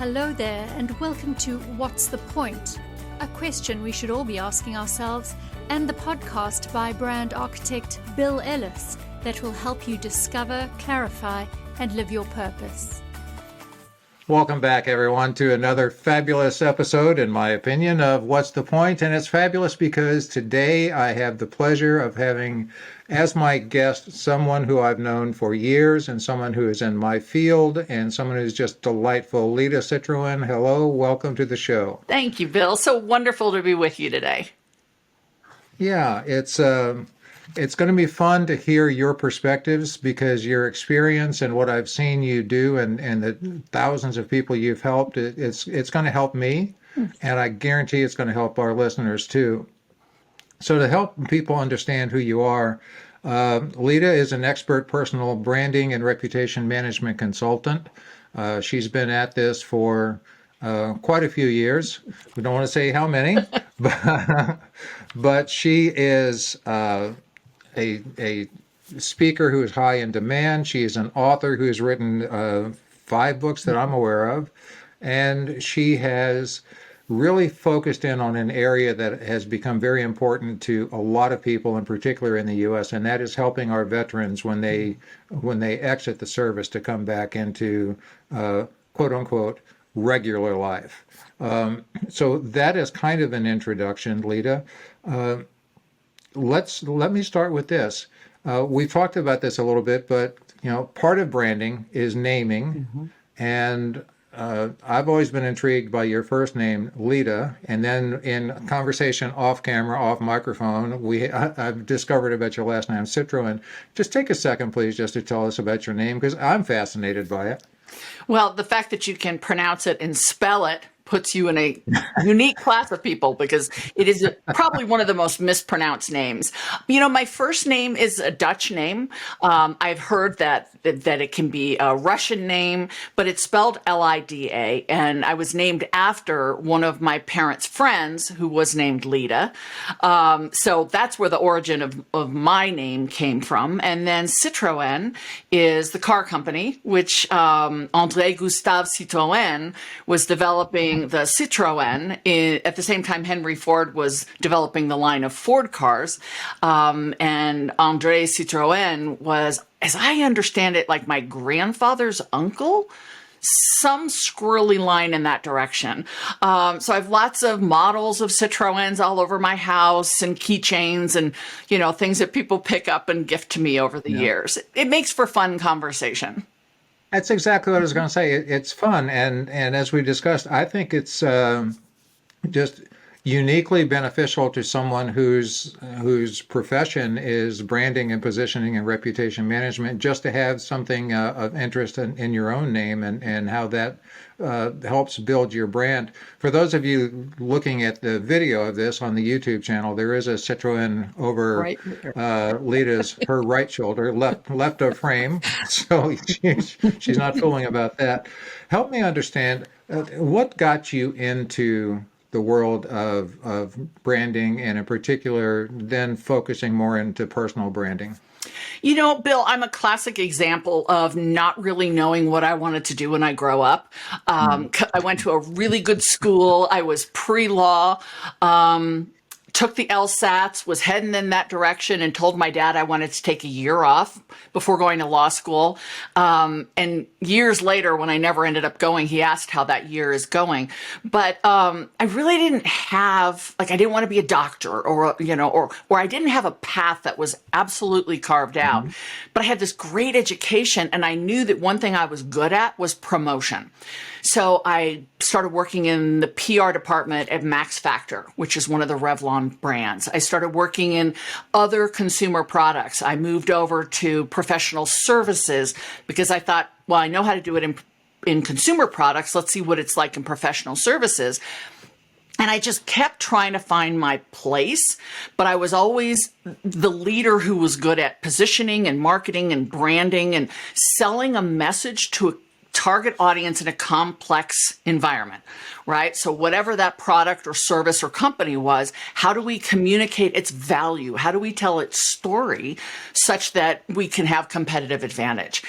Hello there, and welcome to What's the Point? A question we should all be asking ourselves, and the podcast by brand architect Bill Ellis that will help you discover, clarify, and live your purpose. Welcome back, everyone, to another fabulous episode, in my opinion, of What's the Point? And it's fabulous because today I have the pleasure of having as my guest someone who I've known for years and someone who is in my field and someone who's just delightful. Lida Citroen, hello, welcome to the show. Thank you, Bill. So wonderful to be with you today. Yeah, it's going to be fun to hear your perspectives because your experience and what I've seen you do and the thousands of people you've helped, it's going to help me, and I guarantee it's going to help our listeners too. So to help people understand who you are, Lida is an expert personal branding and reputation management consultant. She's been at this for quite a few years. We don't want to say how many, but she is a speaker who is high in demand. She is an author who has written 5 books that I'm aware of, and she has really focused in on an area that has become very important to a lot of people, in particular in the U.S., and that is helping our veterans when they exit the service to come back into quote unquote regular life. So that is kind of an introduction, Lida. Let me start with this. We talked about this a little bit, but part of branding is naming, and I've always been intrigued by your first name, Lida, and then in conversation off camera, off microphone, I've discovered about your last name, Citroen. Just take a second, please, just to tell us about your name, because I'm fascinated by it. Well, the fact that you can pronounce it and spell it puts you in a unique class of people because it is probably one of the most mispronounced names. My first name is a Dutch name. I've heard that it can be a Russian name, but it's spelled Lida. And I was named after one of my parents' friends who was named Lida. So that's where the origin of my name came from. And then Citroen is the car company, which André Gustave Citroen was developing the Citroen at the same time Henry Ford was developing the line of Ford cars. And André Citroen was, as I understand it, like my grandfather's uncle, some squirrely line in that direction. So I have lots of models of Citroens all over my house and keychains and, things that people pick up and gift to me over the years. It makes for fun conversation. That's exactly what I was going to say. It's fun, and as we discussed, I think it's just uniquely beneficial to someone whose profession is branding and positioning and reputation management, just to have something of interest in your own name and how that helps build your brand. For those of you looking at the video of this on the YouTube channel, there is a Citroen over Lida's her right shoulder, left of frame, so she's not fooling about that. Help me understand what got you into the world of branding, and in particular, then focusing more into personal branding. Bill, I'm a classic example of not really knowing what I wanted to do when I grow up. I went to a really good school. I was pre-law. Took the LSATs, was heading in that direction, and told my dad I wanted to take a year off before going to law school. And years later, when I never ended up going, he asked how that year is going. But I really didn't have, I didn't want to be a doctor or I didn't have a path that was absolutely carved out. But I had this great education, and I knew that one thing I was good at was promotion. So I started working in the PR department at Max Factor, which is one of the Revlon brands. I started working in other consumer products. I moved over to professional services because I thought, well, I know how to do it in consumer products. Let's see what it's like in professional services. And I just kept trying to find my place, but I was always the leader who was good at positioning and marketing and branding and selling a message to a target audience in a complex environment, right? So whatever that product or service or company was, how do we communicate its value? How do we tell its story such that we can have competitive advantage?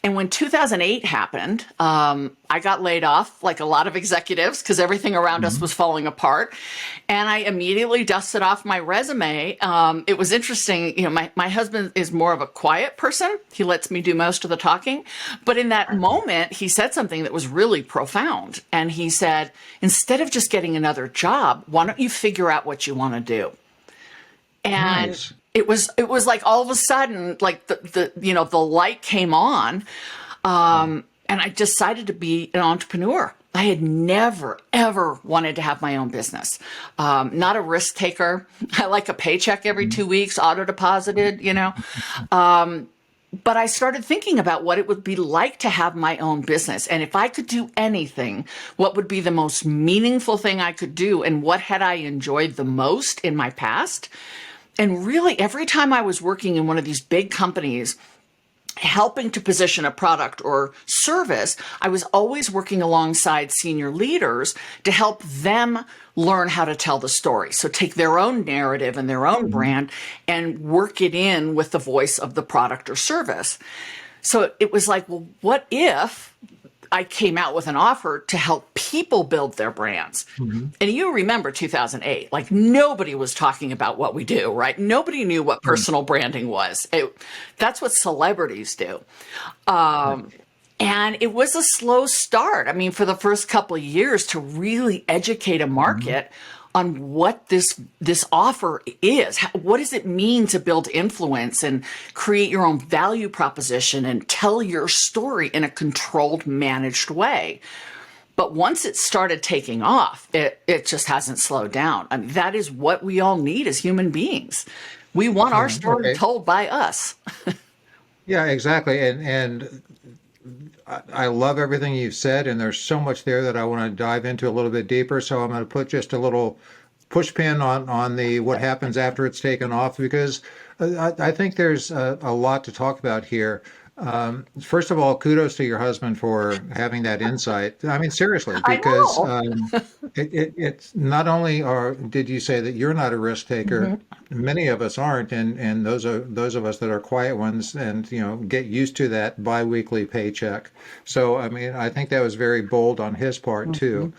And when 2008 happened, I got laid off like a lot of executives because everything around us was falling apart. And I immediately dusted off my resume. It was interesting. My husband is more of a quiet person. He lets me do most of the talking. But in that moment, he said something that was really profound. And he said, instead of just getting another job, why don't you figure out what you want to do? And Nice. it was like all of a sudden, like the light came on, and I decided to be an entrepreneur. I had never, ever wanted to have my own business. Not a risk taker. I like a paycheck every 2 weeks, auto deposited, But I started thinking about what it would be like to have my own business. And if I could do anything, what would be the most meaningful thing I could do? And what had I enjoyed the most in my past? And really, every time I was working in one of these big companies, helping to position a product or service, I was always working alongside senior leaders to help them learn how to tell the story. So take their own narrative and their own brand and work it in with the voice of the product or service. So it was like, well, what if I came out with an offer to help people build their brands? And you remember 2008, like nobody was talking about what we do, right? Nobody knew what personal branding was. That's what celebrities do. And it was a slow start. I mean, for the first couple of years to really educate a market on what this offer is. What does it mean to build influence and create your own value proposition and tell your story in a controlled, managed way? But once it started taking off, it just hasn't slowed down. I mean, that is what we all need as human beings. We want our story told by us. Yeah, exactly. And I love everything you've said, and there's so much there that I want to dive into a little bit deeper. So I'm going to put just a little push pin on the what happens after it's taken off, because I think there's a lot to talk about here. First of all, kudos to your husband for having that insight. I mean, seriously, because it's not only did you say that you're not a risk taker, many of us aren't, and those of us that are quiet ones, and get used to that biweekly paycheck. So I mean, I think that was very bold on his part too.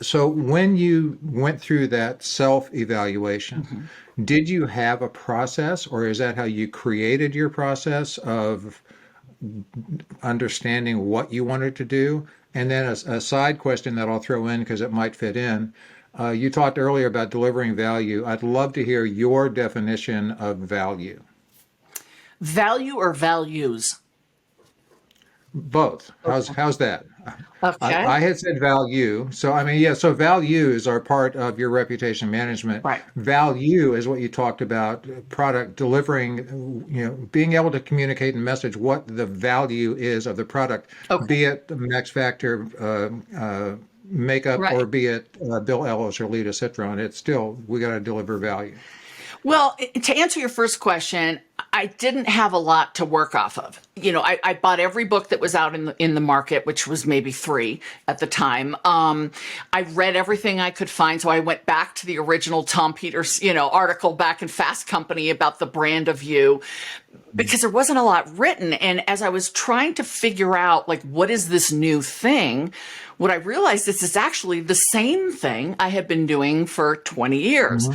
So when you went through that self-evaluation, did you have a process, or is that how you created your process of understanding what you wanted to do? And then a side question that I'll throw in because it might fit in. You talked earlier about delivering value. I'd love to hear your definition of value. Value or values? Both. How's that? Okay. I had said value. So I mean, yeah, so values are part of your reputation management. Right. Value is what you talked about, product delivering, being able to communicate and message what the value is of the product, be it the Max Factor makeup, or be it Bill Ellis or Lida Citroen. It's still, we got to deliver value. Well, to answer your first question, I didn't have a lot to work off of. I bought every book that was out in the market, which was maybe 3 at the time. I read everything I could find. So I went back to the original Tom Peters, article back in Fast Company about the brand of you, because there wasn't a lot written. And as I was trying to figure out, like, what is this new thing? What I realized is it's actually the same thing I have been doing for 20 years.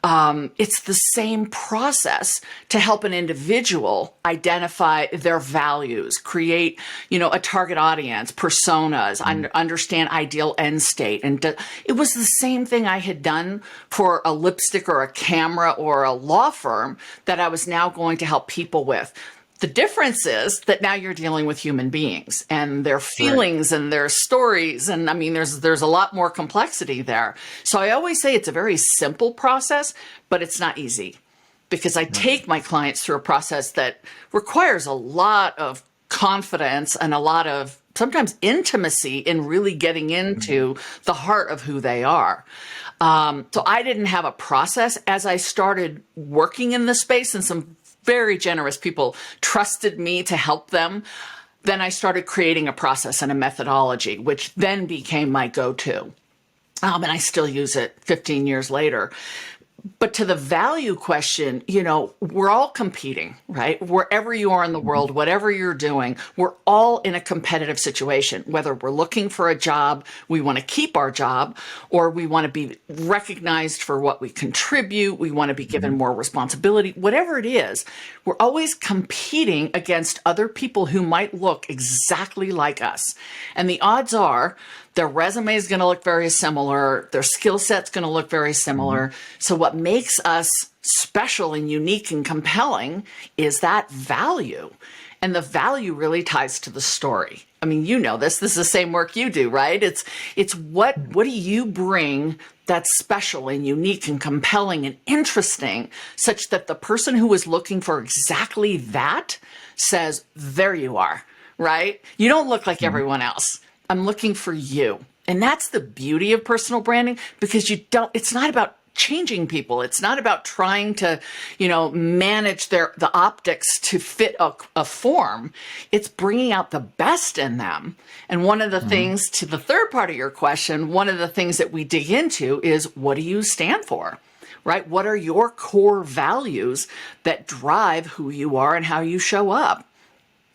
It's the same process to help an individual identify their values, create, a target audience, personas, understand ideal end state. And it was the same thing I had done for a lipstick or a camera or a law firm that I was now going to help people with. The difference is that now you're dealing with human beings and their feelings and their stories. And I mean, there's a lot more complexity there. So I always say it's a very simple process, but it's not easy, because I take my clients through a process that requires a lot of confidence and a lot of sometimes intimacy in really getting into the heart of who they are. So I didn't have a process. As I started working in this space, and some very generous people trusted me to help them, then I started creating a process and a methodology, which then became my go-to. And I still use it 15 years later. But to the value question, we're all competing, right? Wherever you are in the world, whatever you're doing, we're all in a competitive situation. Whether we're looking for a job, we want to keep our job, or we want to be recognized for what we contribute, we want to be given more responsibility, whatever it is, we're always competing against other people who might look exactly like us. And the odds are their resume is going to look very similar. Their skill set's going to look very similar. So what makes us special and unique and compelling is that value. And the value really ties to the story. I mean, this is the same work you do, right? It's what do you bring that's special and unique and compelling and interesting, such that the person who is looking for exactly that says, there you are, right? You don't look like everyone else. I'm looking for you. And that's the beauty of personal branding, because it's not about changing people. It's not about trying to, manage the optics to fit a form. It's bringing out the best in them. And one of the things, to the third part of your question, one of the things that we dig into is, what do you stand for? Right? What are your core values that drive who you are and how you show up?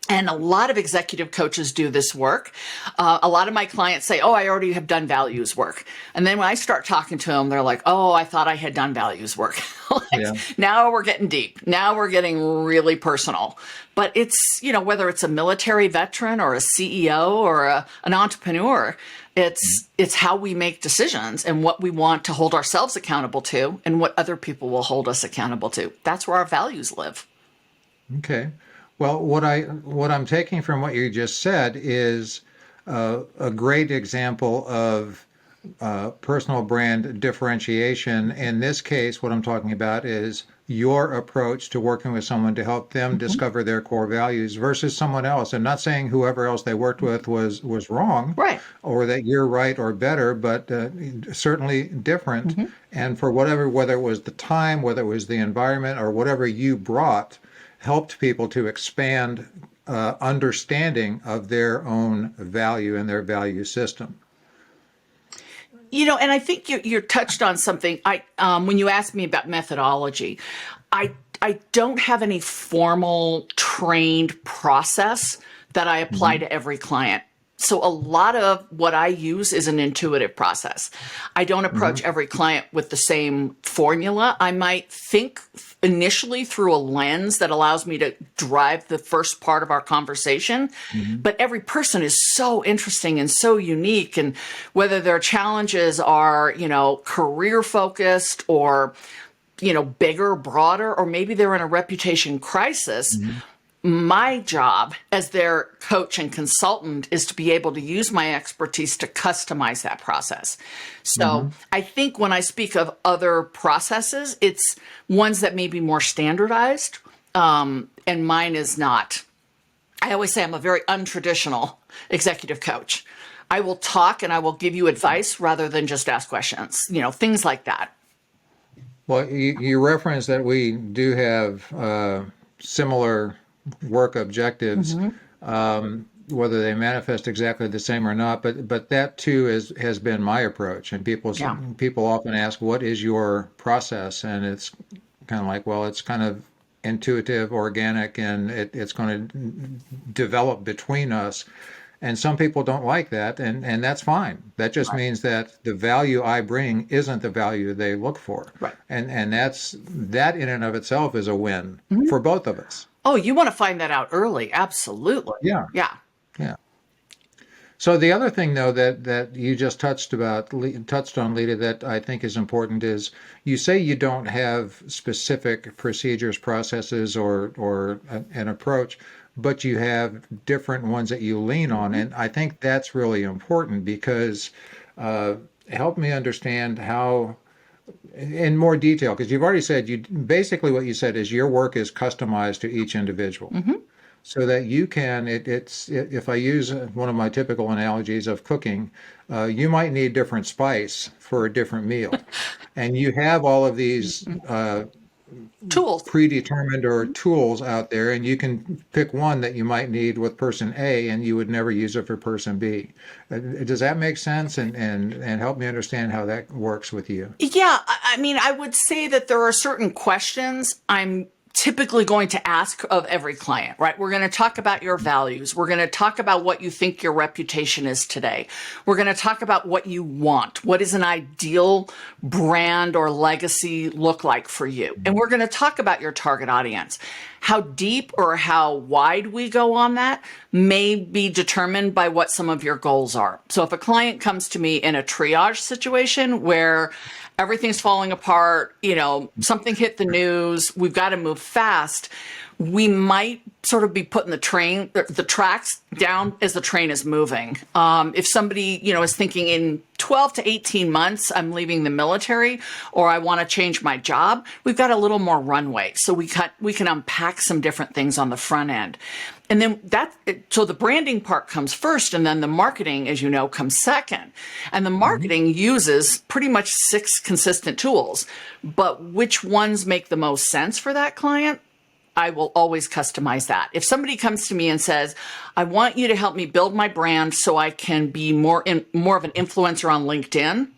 And a lot of executive coaches do this work. A lot of my clients say, I already have done values work. And then when I start talking to them, they're like, I thought I had done values work. Now we're getting deep. Now we're getting really personal. But it's, whether it's a military veteran or a CEO or an entrepreneur, it's how we make decisions and what we want to hold ourselves accountable to and what other people will hold us accountable to. That's where our values live. Okay. Well, what I'm taking from what you just said is a great example of personal brand differentiation. In this case, what I'm talking about is your approach to working with someone to help them discover their core values versus someone else. I'm not saying whoever else they worked with was wrong, right, or that you're right or better, but certainly different. And for whether it was the time, whether it was the environment, or whatever you brought, helped people to expand understanding of their own value and their value system. And I think you touched on something. When you asked me about methodology, I don't have any formal trained process that I apply to every client. So a lot of what I use is an intuitive process. I don't approach every client with the same formula. I might think initially through a lens that allows me to drive the first part of our conversation. But every person is so interesting and so unique. And whether their challenges are, career focused or, bigger, broader, or maybe they're in a reputation crisis, my job as their coach and consultant is to be able to use my expertise to customize that process. So I think when I speak of other processes, it's ones that may be more standardized, and mine is not. I always say I'm a very untraditional executive coach. I will talk and I will give you advice rather than just ask questions, things like that. Well, you referenced that we do have similar work objectives, whether they manifest exactly the same or not. But that too has been my approach. And people often ask, "What is your process?" And it's kind of like, well, it's kind of intuitive, organic, and it's going to develop between us. And some people don't like that, and that's fine. That just means that the value I bring isn't the value they look for. Right. And that in and of itself is a win for both of us. Oh, you want to find that out early. Absolutely. Yeah. Yeah. Yeah. So the other thing, though, that you just touched on, Lida, that I think is important is you say you don't have specific procedures, processes, or an approach, but you have different ones that you lean on. And I think that's really important because help me understand how, in more detail, because you've already said basically what you said is your work is customized to each individual. So that you can, if I use one of my typical analogies of cooking, you might need different spice for a different meal. And you have all of these Tools. predetermined or tools out there, and you can pick one that you might need with person A, and you would never use it for person B. Does that make sense? And help me understand how that works with you. Yeah, I mean, I would say that there are certain questions I'm typically going to ask of every client, right? We're going to talk about your values. We're going to talk about what you think your reputation is today. We're going to talk about what you want. What does an ideal brand or legacy look like for you? And we're going to talk about your target audience. How deep or how wide we go on that may be determined by what some of your goals are. So if a client comes to me in a triage situation where everything's falling apart, something hit the news, we've got to move fast, we might sort of be putting the tracks down as the train is moving. If somebody, is thinking in 12 to 18 months, I'm leaving the military or I want to change my job, we've got a little more runway. So we can unpack some different things on the front end. And then so the branding part comes first, and then the marketing, as you know, comes second. And the marketing uses pretty much 6 consistent tools, but which ones make the most sense for that client? I will always customize that. If somebody comes to me and says, I want you to help me build my brand so I can be more of an influencer on LinkedIn,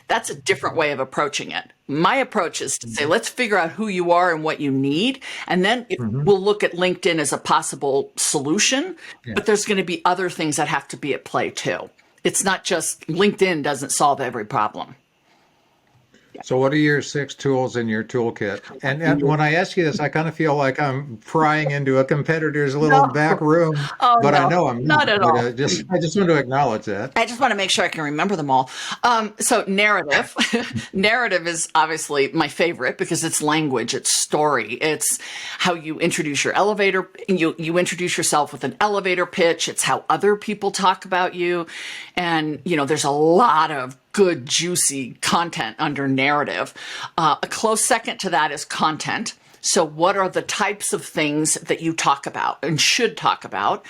that's a different way of approaching it. My approach is to say, let's figure out who you are and what you need. And then we'll look at LinkedIn as a possible solution, but there's going to be other things that have to be at play too. It's not just LinkedIn doesn't solve every problem. So what are your 6 tools in your toolkit? And when I ask you this, I kind of feel like I'm prying into a competitor's little back room, but no, I know I'm not at but, all. I just want to acknowledge that. I just want to make sure I can remember them all. So narrative. Narrative is obviously my favorite because it's language, it's story. It's how you introduce your elevator. You introduce yourself with an elevator pitch. It's how other people talk about you. And, there's a lot of good, juicy content under narrative. A close second to that is content. So what are the types of things that you talk about and should talk about?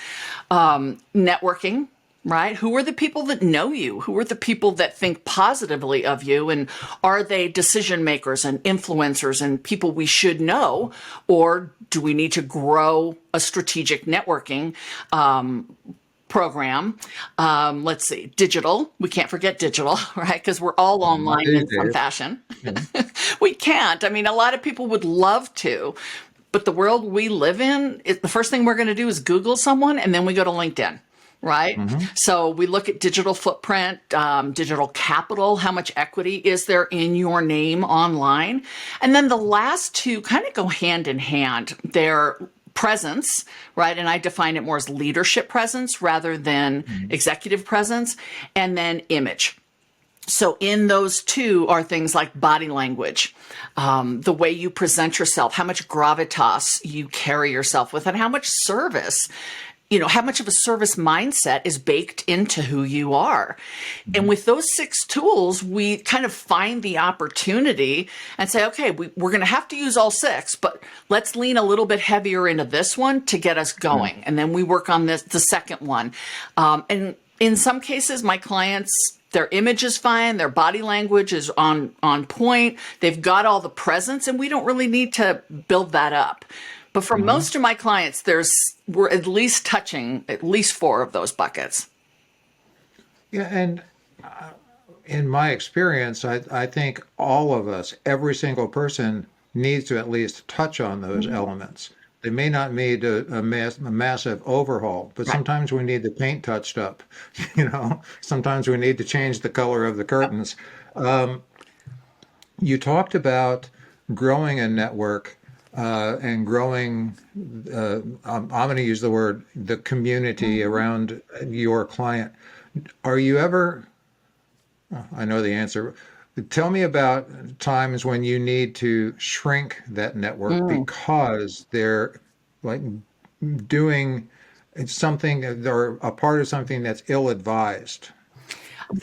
Networking, right? Who are the people that know you? Who are the people that think positively of you? And are they decision makers and influencers and people we should know? Or do we need to grow a strategic networking program? Let's see, digital. We can't forget digital, right? Because we're all online in some fashion. We can't. I mean, a lot of people would love to, but the world we live in, the first thing we're going to do is Google someone, and then we go to LinkedIn. Right? So we look at digital footprint, digital capital, how much equity is there in your name online? And then the last 2 kind of go hand in hand. They're presence, right? And I define it more as leadership presence rather than executive presence, and then image. So in those 2 are things like body language, the way you present yourself, how much gravitas you carry yourself with, and how much service, how much of a service mindset is baked into who you are. And with those 6 tools, we kind of find the opportunity and say, okay, we're going to have to use all 6, but let's lean a little bit heavier into this one to get us going. And then we work on the second one. And in some cases, my clients, their image is fine. Their body language is on point. They've got all the presence, and we don't really need to build that up. But for most of my clients, we're at least touching at least 4 of those buckets. Yeah, and in my experience, I think all of us, every single person, needs to at least touch on those elements. They may not need a massive overhaul, but sometimes we need the paint touched up. Sometimes we need to change the color of the curtains. You talked about growing a network. And growing, I'm going to use the word, the community around your client. Are you ever, I know the answer, tell me about times when you need to shrink that network because they're like doing something, they're a part of something that's ill-advised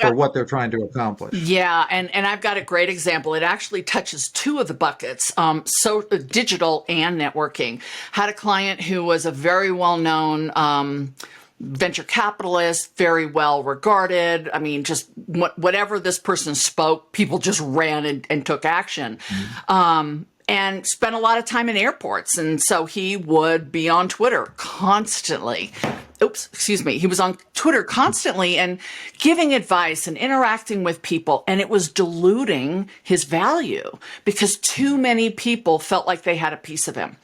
for what they're trying to accomplish. Yeah, and I've got a great example. It actually touches 2 of the buckets, so digital and networking. Had a client who was a very well-known venture capitalist, very well regarded. I mean, just whatever this person spoke, people just ran and took action. and spent a lot of time in airports. And so he would be on Twitter constantly. He was on Twitter constantly and giving advice and interacting with people. And it was diluting his value because too many people felt like they had a piece of him.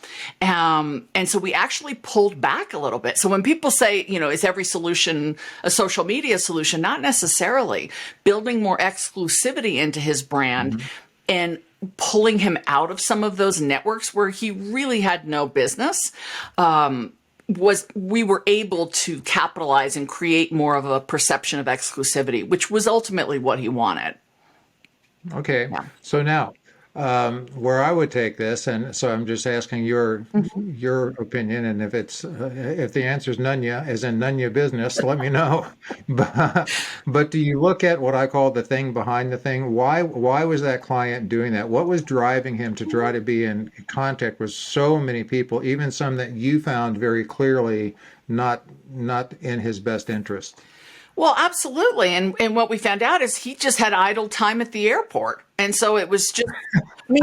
And so we actually pulled back a little bit. So when people say, is every solution a social media solution? Not necessarily. Building more exclusivity into his brand and pulling him out of some of those networks where he really had no business, we were able to capitalize and create more of a perception of exclusivity, which was ultimately what he wanted. Okay. Yeah. So now, where I would take this, and so I'm just asking your opinion, and if the answer is none ya, as in none ya business, let me know. But do you look at what I call the thing behind the thing? Why was that client doing that? What was driving him to try to be in contact with so many people, even some that you found very clearly not in his best interest? Well, absolutely. And what we found out is he just had idle time at the airport. And so it was just,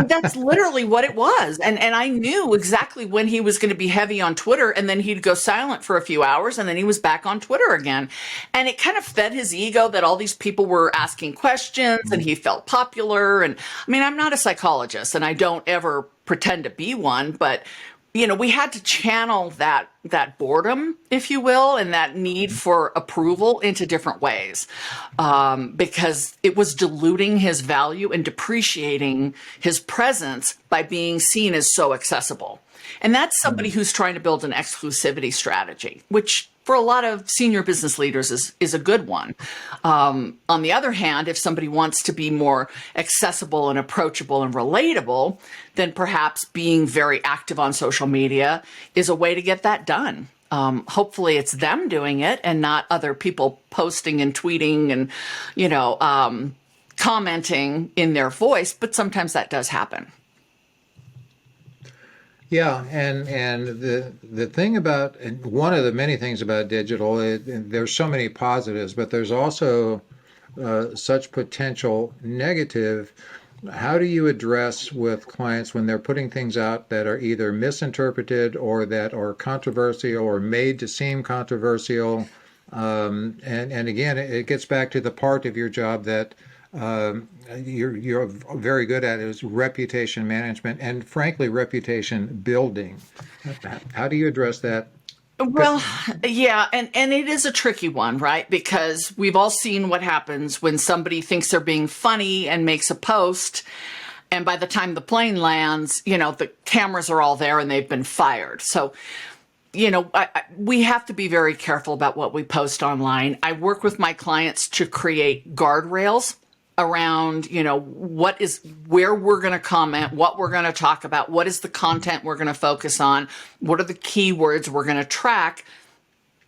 that's literally what it was. And I knew exactly when he was going to be heavy on Twitter, and then he'd go silent for a few hours, and then he was back on Twitter again. And it kind of fed his ego that all these people were asking questions and he felt popular. And I'm not a psychologist and I don't ever pretend to be one, but we had to channel that boredom, if you will, and that need for approval into different ways, because it was diluting his value and depreciating his presence by being seen as so accessible. And that's somebody who's trying to build an exclusivity strategy, which for a lot of senior business leaders is a good one. On the other hand, if somebody wants to be more accessible and approachable and relatable, then perhaps being very active on social media is a way to get that done. Hopefully it's them doing it and not other people posting and tweeting and, commenting in their voice, but sometimes that does happen. Yeah, and the thing about, and one of the many things about digital, there's so many positives, but there's also such potential negative. How do you address with clients when they're putting things out that are either misinterpreted or that are controversial or made to seem controversial? And again, it gets back to the part of your job that you're very good at, is reputation management and, frankly, reputation building. How do you address that? Well, yeah, and it is a tricky one, right? Because we've all seen what happens when somebody thinks they're being funny and makes a post, and by the time the plane lands, the cameras are all there and they've been fired. So, we have to be very careful about what we post online. I work with my clients to create guardrails around, where we're going to comment, what we're going to talk about, what is the content we're going to focus on, what are the keywords we're going to track.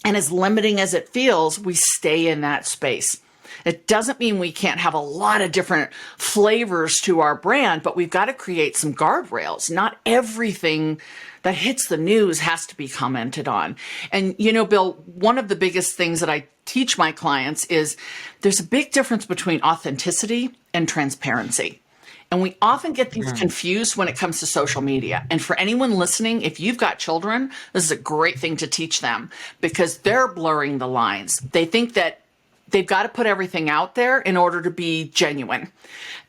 And as limiting as it feels, we stay in that space. It doesn't mean we can't have a lot of different flavors to our brand, but we've got to create some guardrails. Not everything that hits the news has to be commented on. And, Bill, one of the biggest things that I teach my clients is there's a big difference between authenticity and transparency. And we often get these confused when it comes to social media. And for anyone listening, if you've got children, this is a great thing to teach them because they're blurring the lines. They think that they've got to put everything out there in order to be genuine.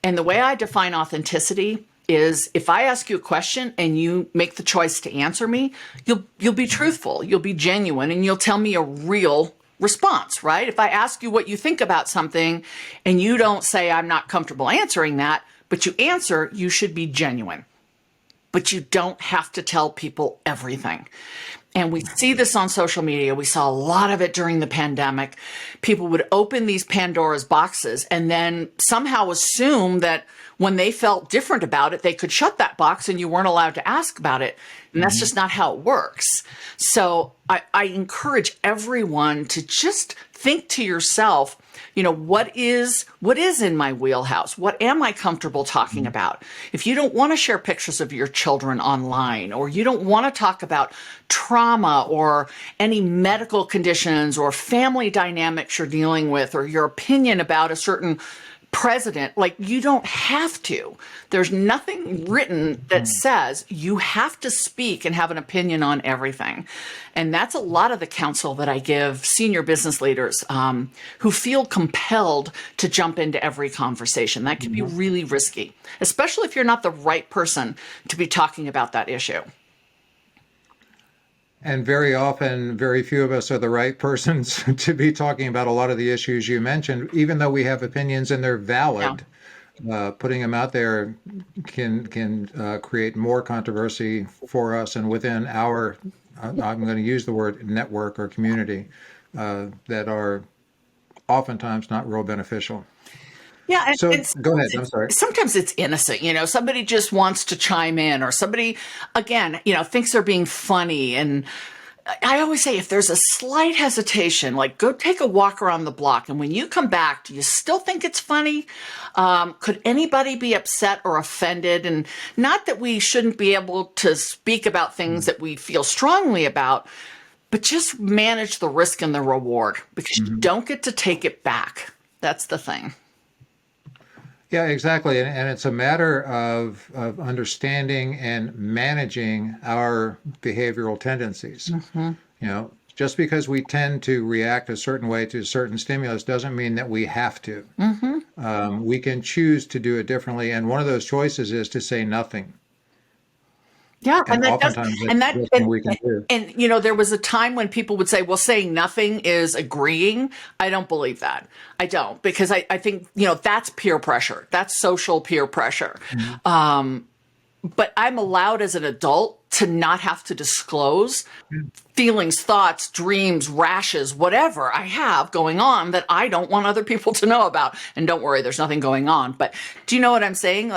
And the way I define authenticity is if I ask you a question and you make the choice to answer me, you'll be truthful, you'll be genuine, and you'll tell me a real response, right? If I ask you what you think about something and you don't say, I'm not comfortable answering that, but you answer, you should be genuine. But you don't have to tell people everything. And we see this on social media. We saw a lot of it during the pandemic. People would open these Pandora's boxes and then somehow assume that when they felt different about it, they could shut that box and you weren't allowed to ask about it. And that's just not how it works. So I encourage everyone to just think to yourself, what is in my wheelhouse? What am I comfortable talking about? If you don't want to share pictures of your children online, or you don't want to talk about trauma or any medical conditions or family dynamics you're dealing with, or your opinion about a certain president, like, you don't have to. There's nothing written that says you have to speak and have an opinion on everything. And that's a lot of the counsel that I give senior business leaders who feel compelled to jump into every conversation. That can be really risky, especially if you're not the right person to be talking about that issue. And very often, very few of us are the right persons to be talking about a lot of the issues you mentioned, even though we have opinions and they're valid. Putting them out there can create more controversy for us and within our, I'm going to use the word network or community, that are oftentimes not real beneficial. Yeah. And, So and go ahead. I'm sorry. sometimes it's innocent, somebody just wants to chime in, or somebody, again, thinks they're being funny. And I always say, if there's a slight hesitation, like, go take a walk around the block. And when you come back, do you still think it's funny? Could anybody be upset or offended? And not that we shouldn't be able to speak about things that we feel strongly about, but just manage the risk and the reward, because you don't get to take it back. That's the thing. Yeah, exactly. And it's a matter of understanding and managing our behavioral tendencies. Just because we tend to react a certain way to a certain stimulus doesn't mean that we have to. We can choose to do it differently. And one of those choices is to say nothing. Yeah, And oftentimes that's the best thing we can do. And there was a time when people would say, well, saying nothing is agreeing. I don't believe that. I don't, because I think, that's peer pressure. That's social peer pressure. But I'm allowed as an adult to not have to disclose feelings, thoughts, dreams, rashes, whatever I have going on that I don't want other people to know about. And don't worry, there's nothing going on. But do you know what I'm saying?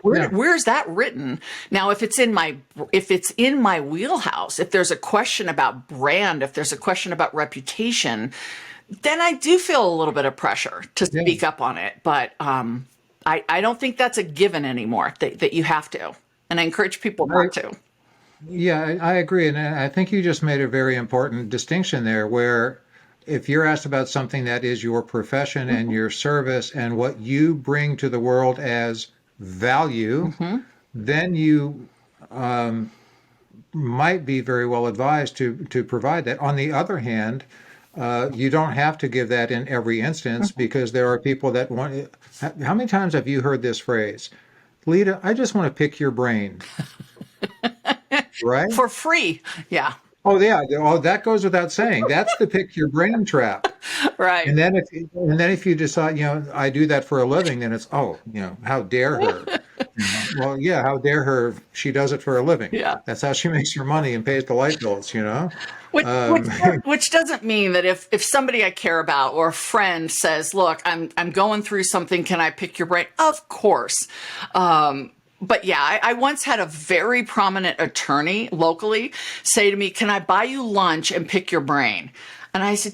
Where's that written? Now, if it's in my wheelhouse, if there's a question about brand, if there's a question about reputation, then I do feel a little bit of pressure to speak up on it. But I don't think that's a given anymore, that you have to. And I encourage people not to. Yeah, I agree. And I think you just made a very important distinction there, where if you're asked about something that is your profession and your service and what you bring to the world as value, then you might be very well advised to provide that. On the other hand, you don't have to give that in every instance, because there are people that want. How many times have you heard this phrase? Lida, I just want to pick your brain. Right? For free. Yeah. Oh, yeah. Oh, that goes without saying. That's the pick your brain trap. Right. And then if you decide, I do that for a living, then it's, how dare her? Well, yeah, how dare her? She does it for a living. Yeah. That's how she makes her money and pays the light bills, Which doesn't mean that if somebody I care about or a friend says, look, I'm going through something, can I pick your brain? Of course. But yeah, I once had a very prominent attorney locally say to me, can I buy you lunch and pick your brain? And I said,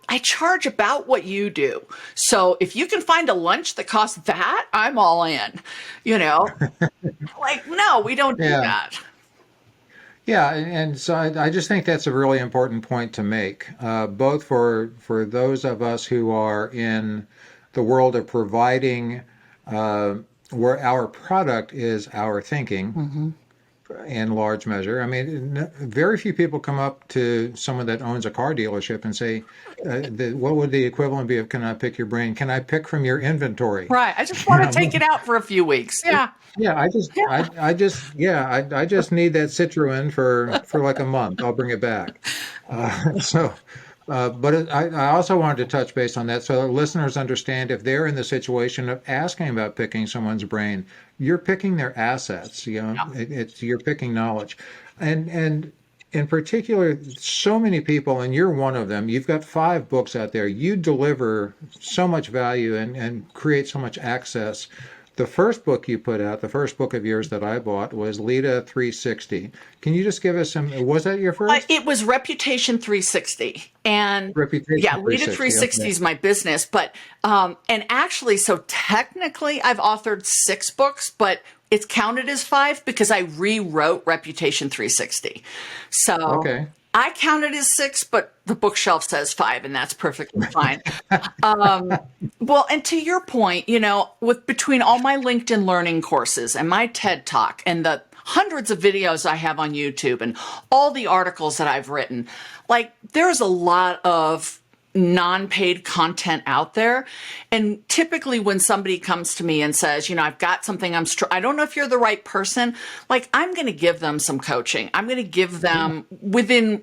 I charge about what you do. So if you can find a lunch that costs that, I'm all in, no, we don't do that. Yeah, and so I just think that's a really important point to make, both for those of us who are in the world of providing, where our product is our thinking in large measure. I mean, very few people come up to someone that owns a car dealership and say, what would the equivalent be of, can I pick your brain? Can I pick from your inventory? Right. I just want to take it out for a few weeks. Yeah. Yeah, I just need that Citroen for like a month. I'll bring it back. But I also wanted to touch base on that so that listeners understand, if they're in the situation of asking about picking someone's brain, you're picking their assets. You're picking knowledge, and in particular, so many people, and you're one of them. You've got 5 books out there. You deliver so much value and create so much access. The first book you put out, the first book of yours that I bought, was Lida 360. Can you just give us was that your first? It was Reputation 360. And Reputation Lida 360 is my business. But, and actually, so technically I've authored 6 books, but it's counted as 5 because I rewrote Reputation 360. So, okay. I count it as 6, but the bookshelf says 5, and that's perfectly fine. Well, and to your point, with between all my LinkedIn learning courses and my TED Talk and the hundreds of videos I have on YouTube and all the articles that I've written, like there's a lot of non-paid content out there. And typically when somebody comes to me and says, I've got something I don't know if you're the right person, like I'm going to give them some coaching. I'm going to give them within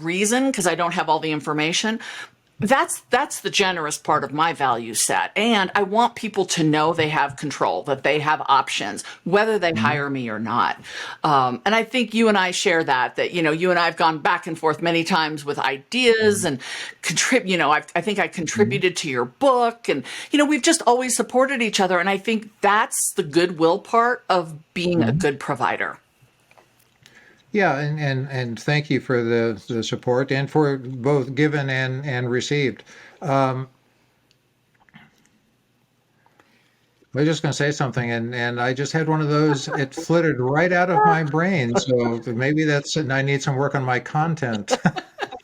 reason, because I don't have all the information. That's the generous part of my value set. And I want people to know they have control, that they have options, whether they hire me or not. And I think you and I share that you and I have gone back and forth many times with ideas and I think I contributed to your book, and, we've just always supported each other. And I think that's the goodwill part of being a good provider. Yeah, and thank you for the support and for both given and received. I was just going to say something, and I just had one of those. It flitted right out of my brain. So maybe I need some work on my content.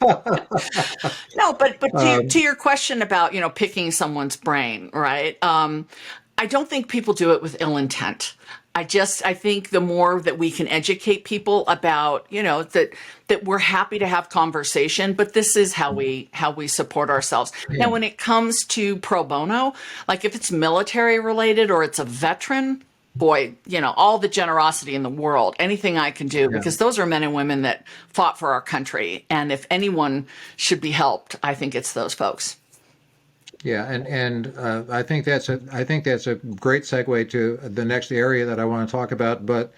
No, but to your question about picking someone's brain, right? I don't think people do it with ill intent. I think the more that we can educate people about, that we're happy to have conversation, but this is how we support ourselves. Yeah. Now, when it comes to pro bono, like if it's military related or it's a veteran, boy, all the generosity in the world, anything I can do, because those are men and women that fought for our country. And if anyone should be helped, I think it's those folks. Yeah, and I think that's a great segue to the next area that I want to talk about. But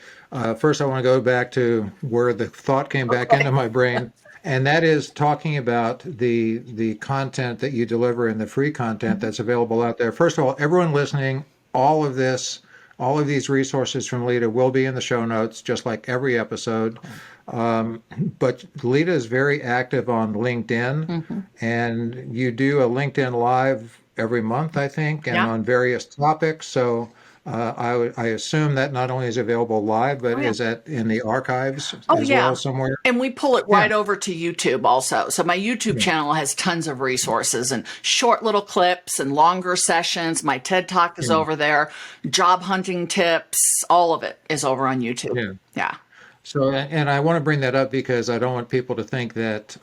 first, I want to go back to where the thought came back into my brain, and that is talking about the content that you deliver and the free content that's available out there. First of all, everyone listening, all of these resources from Lida will be in the show notes, just like every episode. But Lida is very active on LinkedIn, and you do a LinkedIn Live every month, I think, and on various topics. So I assume that not only is available live, but is that in the archives well somewhere? And we pull it right over to YouTube also. So my YouTube channel has tons of resources and short little clips and longer sessions. My TED Talk is over there. Job hunting tips, all of it is over on YouTube. Yeah. So, and I want to bring that up because I don't want people to think that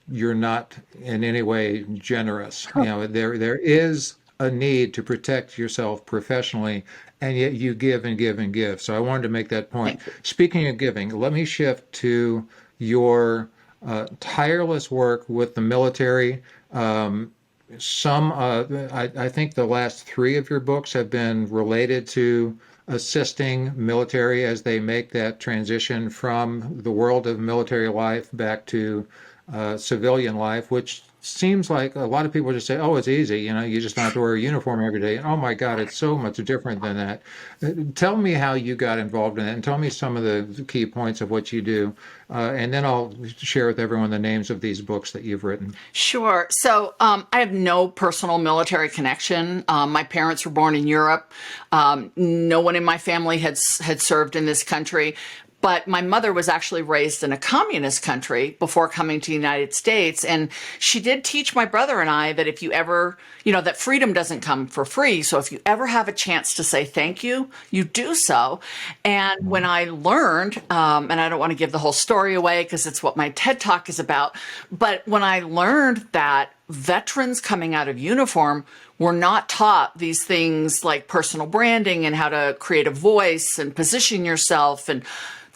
you're not in any way generous. There is a need to protect yourself professionally, and yet you give and give and give. So I wanted to make that point. Speaking of giving, let me shift to your tireless work with the military. I think the last 3 of your books have been related to assisting military as they make that transition from the world of military life back to civilian life, which seems like a lot of people just say, oh, it's easy. You just don't have to wear a uniform every day. And oh my God, it's so much different than that. Tell me how you got involved in it, and tell me some of the key points of what you do. And then I'll share with everyone the names of these books that you've written. Sure. So I have no personal military connection. My parents were born in Europe. No one in my family had served in this country. But my mother was actually raised in a communist country before coming to the United States. And she did teach my brother and I that if you ever, that freedom doesn't come for free. So if you ever have a chance to say thank you, you do so. And when I learned, and I don't want to give the whole story away because it's what my TED Talk is about, but when I learned that veterans coming out of uniform were not taught these things like personal branding and how to create a voice and position yourself, and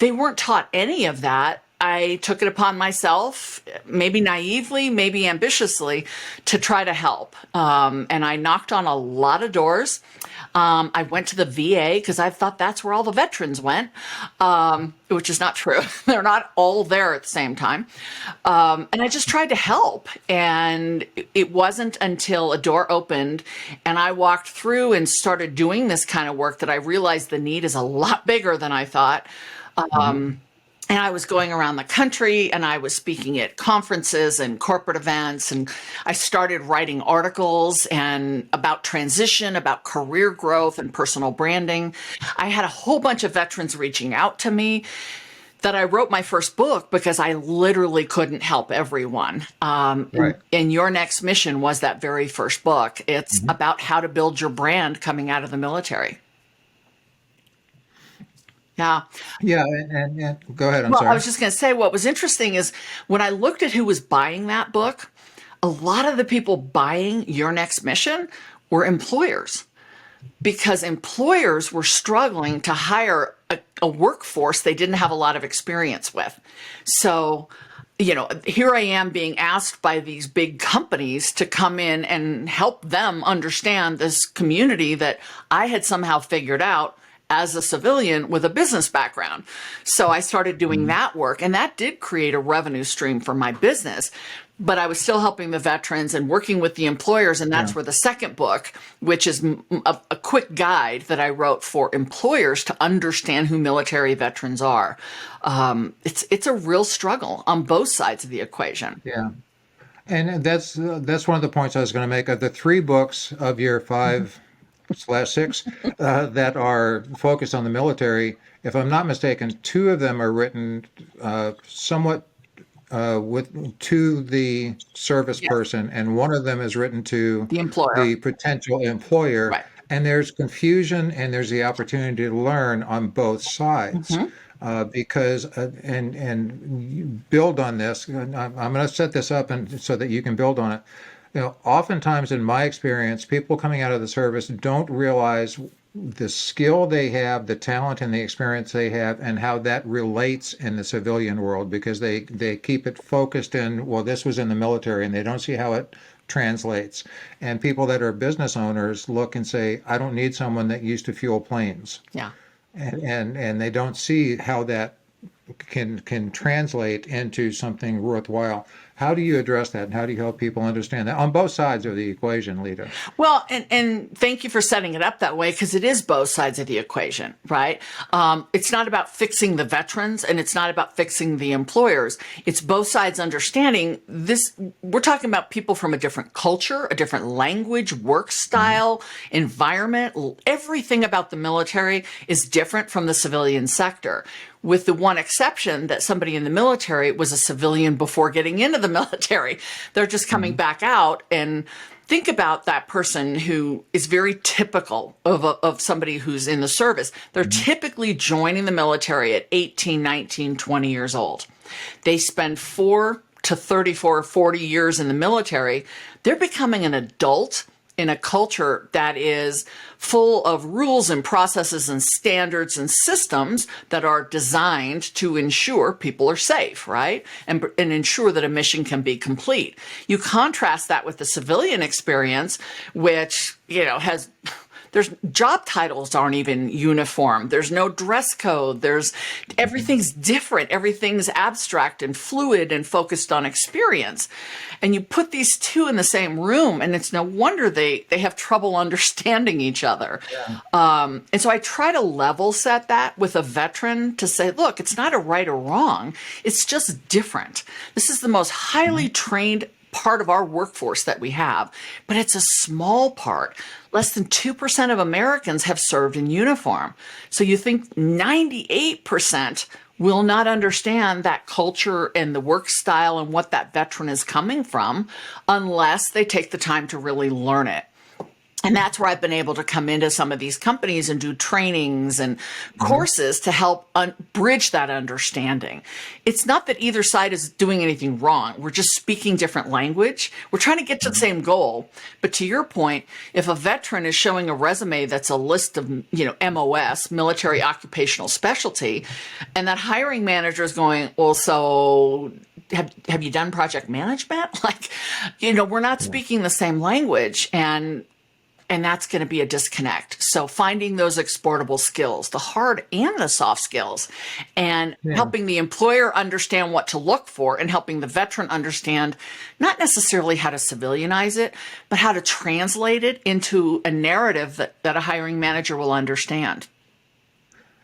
they weren't taught any of that, I took it upon myself, maybe naively, maybe ambitiously, to try to help. And I knocked on a lot of doors. I went to the VA because I thought that's where all the veterans went, which is not true. They're not all there at the same time. And I just tried to help. And it wasn't until a door opened and I walked through and started doing this kind of work that I realized the need is a lot bigger than I thought. And I was going around the country and I was speaking at conferences and corporate events. And I started writing articles and about transition, about career growth and personal branding. I had a whole bunch of veterans reaching out to me. that I wrote my first book because I literally couldn't help everyone. Right. And Your Next Mission was that very first book. It's about how to build your brand coming out of the military. Yeah. Yeah, and go ahead. I'm Well, I sorry. was just going to say what was interesting is when I looked at who was buying that book, a lot of the people buying Your Next Mission were employers, because employers were struggling to hire a workforce they didn't have a lot of experience with. So, here I am being asked by these big companies to come in and help them understand this community that I had somehow figured out as a civilian with a business background. So I started doing that work, and that did create a revenue stream for my business. But I was still helping the veterans and working with the employers. And that's Yeah. where the second book, which is a quick guide that I wrote for employers to understand who military veterans are. It's a real struggle on both sides of the equation. Yeah. And that's one of the points I was going to make. Of the three books of your 5/6 that are focused on the military, if I'm not mistaken, two of them are written somewhat to the service Yes. person, and one of them is written to The employer. the potential employer. Right. And there's confusion, and there's the opportunity to learn on both sides. Because and you build on this. And I'm going to set this up and so that you can build on it. Oftentimes in my experience, people coming out of the service don't realize the skill they have, the talent and the experience they have, and how that relates in the civilian world, because they keep it focused in, well, this was in the military, and they don't see how it translates. And people that are business owners look and say, I don't need someone that used to fuel planes. Yeah. And they don't see how that can translate into something worthwhile. How do you address that, and how do you help people understand that on both sides of the equation, Lida? Well, and thank you for setting it up that way, because it is both sides of the equation, right? It's not about fixing the veterans, and it's not about fixing the employers. It's both sides understanding this. We're talking about people from a different culture, a different language, work style, environment. Everything about the military is different from the civilian sector, with the one exception that somebody in the military was a civilian before getting into the military. They're just coming back out. And think about that person who is very typical of somebody who's in the service. They're typically joining the military at 18, 19, 20 years old. They spend 4 to 34, 40 years in the military. They're becoming an adult in a culture that is full of rules and processes and standards and systems that are designed to ensure people are safe, right? And ensure that a mission can be complete. You contrast that with the civilian experience, which, there's job titles aren't even uniform. There's no dress code. Everything's different. Everything's abstract and fluid and focused on experience. And you put these two in the same room, and it's no wonder they have trouble understanding each other. Yeah. And so I try to level set that with a veteran to say, look, it's not a right or wrong. It's just different. This is the most highly trained part of our workforce that we have, but it's a small part. Less than 2% of Americans have served in uniform. So you think 98% will not understand that culture and the work style and what that veteran is coming from unless they take the time to really learn it. And that's where I've been able to come into some of these companies and do trainings and courses to help bridge that understanding. It's not that either side is doing anything wrong. We're just speaking different language. We're trying to get to the same goal. But to your point, if a veteran is showing a resume that's a list of, MOS, military occupational specialty, and that hiring manager is going, well, so have you done project management? We're not speaking the same language. And that's going to be a disconnect. So finding those exportable skills, the hard and the soft skills, and helping the employer understand what to look for, and helping the veteran understand not necessarily how to civilianize it, but how to translate it into a narrative that a hiring manager will understand.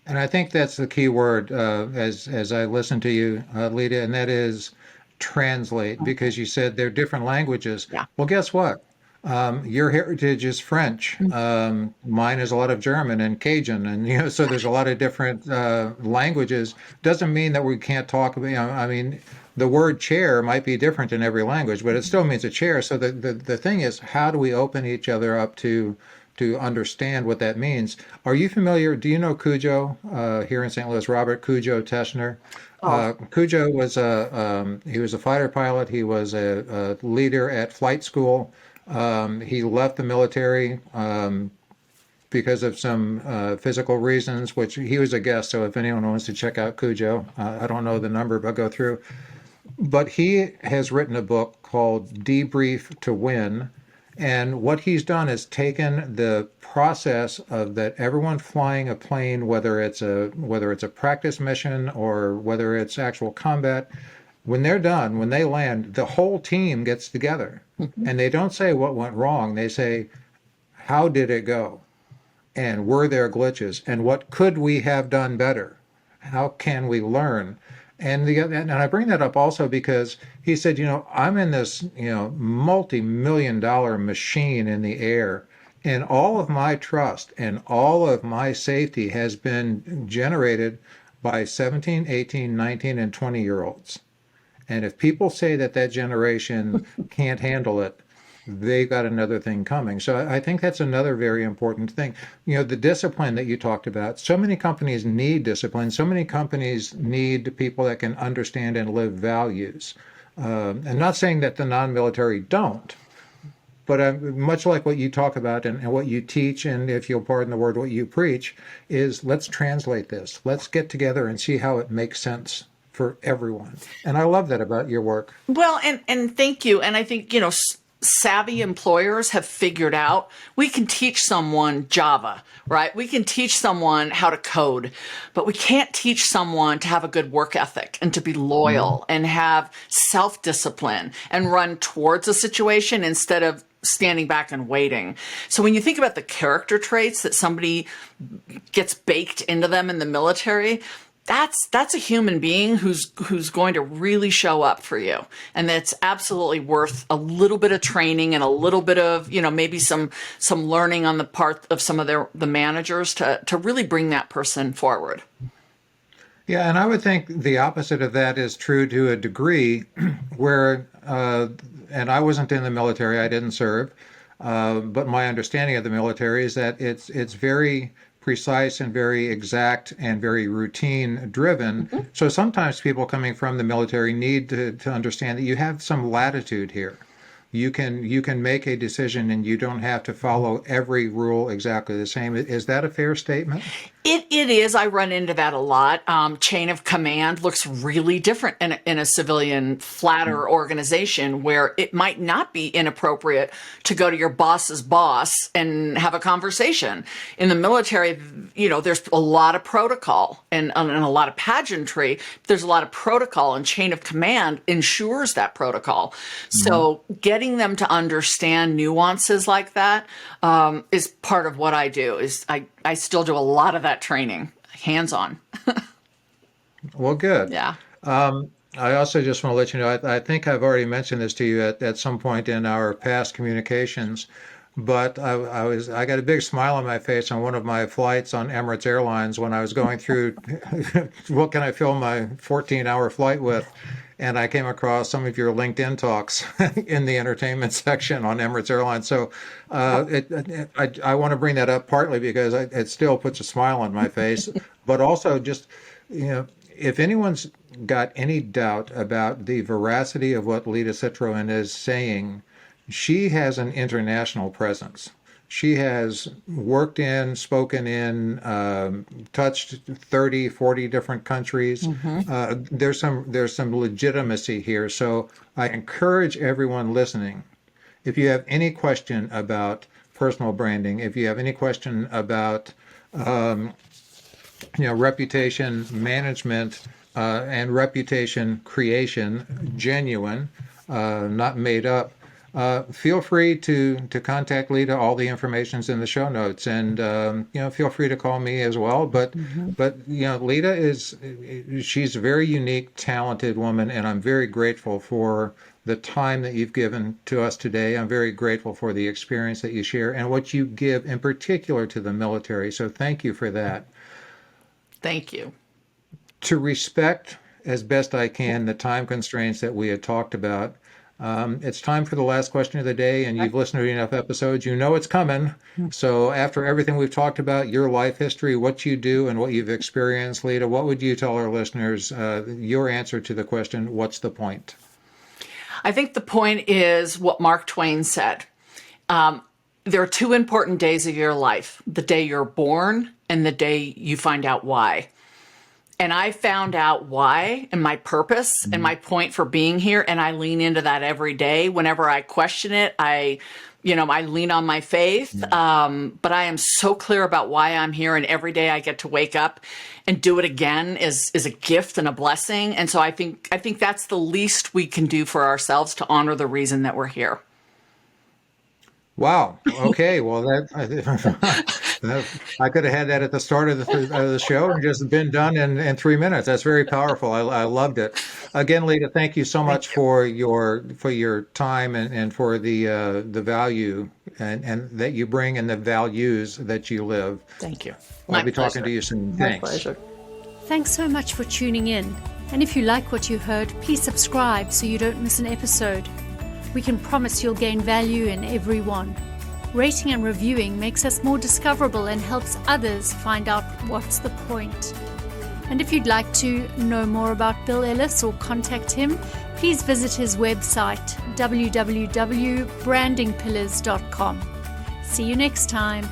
And I think that's the key word as I listen to you, Lida, and that is translate, because you said they're different languages. Yeah. Well, guess what? Your heritage is French. Mine is a lot of German and Cajun, and so there's a lot of different languages. Doesn't mean that we can't talk about. I mean, the word chair might be different in every language, but it still means a chair. So the thing is, how do we open each other up to understand what that means? Are you familiar? Do you know Cujo here in St. Louis? Robert Cujo Teschner. Cujo was he was a fighter pilot. He was a leader at flight school. He left the military because of some physical reasons, which he was a guest. So if anyone wants to check out Cujo, I don't know the number, but go through. But he has written a book called Debrief to Win. And what he's done is taken the process of that everyone flying a plane, whether it's a practice mission or whether it's actual combat, when they're done, when they land, the whole team gets together and they don't say what went wrong. They say, how did it go? And were there glitches? And what could we have done better? How can we learn? And I bring that up also because he said, I'm in this, multi-million-dollar machine in the air, and all of my trust and all of my safety has been generated by 17, 18, 19, and 20-year-olds. And if people say that generation can't handle it, they've got another thing coming. So I think that's another very important thing. The discipline that you talked about, so many companies need discipline. So many companies need people that can understand and live values. I'm not saying that the non-military don't, but much like what you talk about and what you teach, and if you'll pardon the word, what you preach, is let's translate this. Let's get together and see how it makes sense for everyone. And I love that about your work. Well, and thank you. And I think, savvy employers have figured out we can teach someone Java, right? We can teach someone how to code, but we can't teach someone to have a good work ethic and to be loyal and have self-discipline and run towards a situation instead of standing back and waiting. So when you think about the character traits that somebody gets baked into them in the military, that's a human being who's going to really show up for you. And that's absolutely worth a little bit of training and a little bit of, maybe some learning on the part of some of the managers to really bring that person forward. Yeah, and I would think the opposite of that is true to a degree where, and I wasn't in the military, I didn't serve, but my understanding of the military is that it's very precise and very exact and very routine driven. So sometimes people coming from the military need to understand that you have some latitude here. You can make a decision and you don't have to follow every rule exactly the same. Is that a fair statement? It is. I run into that a lot. Chain of command looks really different in a civilian flatter organization where it might not be inappropriate to go to your boss's boss and have a conversation. In the military, there's a lot of protocol and a lot of pageantry. There's a lot of protocol, and chain of command ensures that protocol. So getting them to understand nuances like that is part of what I do. I still do a lot of that training, hands-on. Well, good. Yeah. I also just want to let you know, I think I've already mentioned this to you at some point in our past communications, but I got a big smile on my face on one of my flights on Emirates Airlines when I was going through what can I fill my 14-hour flight with. And I came across some of your LinkedIn talks in the entertainment section on Emirates Airlines. So I want to bring that up partly because it still puts a smile on my face, but also just, if anyone's got any doubt about the veracity of what Lida Citroen is saying, she has an international presence. She has worked in, spoken in, touched 30, 40 different countries. There's some legitimacy here. So I encourage everyone listening, if you have any question about personal branding, if you have any question about reputation management and reputation creation, genuine, not made up, feel free to contact Lida. All the information's in the show notes, and feel free to call me as well. But Lida she's a very unique, talented woman, and I'm very grateful for the time that you've given to us today. I'm very grateful for the experience that you share and what you give in particular to the military. So thank you for that. Thank you. To respect as best I can the time constraints that we had talked about, it's time for the last question of the day, and you've listened to enough episodes. You know it's coming. So after everything we've talked about, your life history, what you do, and what you've experienced, Lida, what would you tell our listeners, your answer to the question, what's the point? I think the point is what Mark Twain said. There are two important days of your life, the day you're born and the day you find out why. And I found out why and my purpose and my point for being here. And I lean into that every day. Whenever I question it, I lean on my faith. But I am so clear about why I'm here. And every day I get to wake up and do it again is a gift and a blessing. And so I think that's the least we can do for ourselves to honor the reason that we're here. Wow. Okay. Well, I could have had that at the start of the show and just been done in 3 minutes. That's very powerful. I loved it. Again, Lida, thank you so much for your time and for the value and that you bring and the values that you live. Thank you. I'll be talking to you soon. Thanks. My pleasure. Thanks so much for tuning in. And if you like what you heard, please subscribe so you don't miss an episode. We can promise you'll gain value in every one. Rating and reviewing makes us more discoverable and helps others find out what's the point. And if you'd like to know more about Bill Ellis or contact him, please visit his website, www.brandingpillars.com. See you next time.